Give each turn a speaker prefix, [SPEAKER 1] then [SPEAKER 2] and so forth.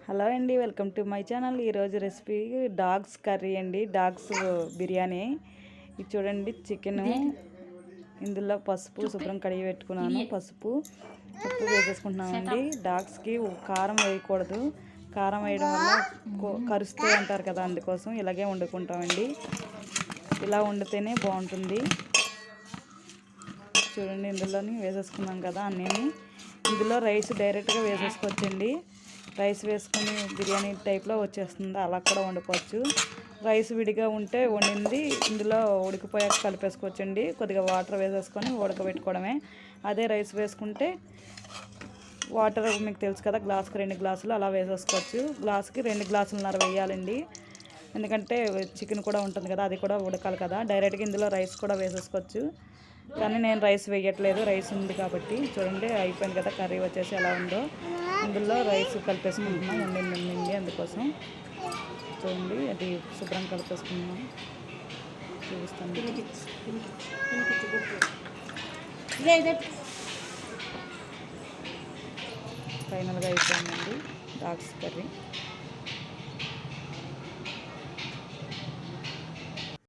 [SPEAKER 1] Hello అండి, welcome to my channel. ఈరోజు recipe dogs curry అండి, డాగ్స్ బిర్యానీ. ఇది చూడండి, చికెన్. ఇందులో పసుపు శుభ్రం కడిగి పెట్టుకున్నాను. పసుపు ఉప్పు వేసేసుకుంటున్నామండి. డాగ్స్కి కారం వేయకూడదు, కారం వేయడం వల్ల కరుస్తాయి అంటారు కదా, అందుకోసం ఇలాగే వండుకుంటామండి. ఇలా వండితేనే బాగుంటుంది. చూడండి, ఇందులోని వేసేసుకున్నాం కదా అన్నీ. ఇందులో రైస్ డైరెక్ట్గా వేసేసుకోవచ్చండి. రైస్ వేసుకొని బిర్యానీ టైప్లో వచ్చేస్తుంది, అలా కూడా వండుకోవచ్చు. రైస్ విడిగా ఉంటే వండింది ఇందులో ఉడికిపోయాక కలిపేసుకోవచ్చండి. కొద్దిగా వాటర్ వేసేసుకొని ఉడకబెట్టుకోవడమే. అదే రైస్ వేసుకుంటే వాటర్ మీకు తెలుసు కదా, గ్లాస్కి 2 గ్లాసులు అలా వేసేసుకోవచ్చు. గ్లాస్కి 2 గ్లాసులున్నర వేయాలండి, ఎందుకంటే చికెన్ కూడా ఉంటుంది కదా, అది కూడా ఉడకాలి కదా. డైరెక్ట్గా ఇందులో రైస్ కూడా వేసేసుకోవచ్చు, కానీ నేను రైస్ వేయట్లేదు, రైస్ ఉంది కాబట్టి. చూడండి, అయిపోయింది కదా కర్రీ వచ్చేసి ఎలా ఉందో. ఇందులో రైస్ కలిపేసుకుంటున్నాం, ఉండింది అందుకోసం. చూడండి, అది శుభ్రం కలిపేసుకున్నాం, చూపిస్తాను. ఫైనల్గా అయిపోయిందండి డాగ్స్ కర్రీ.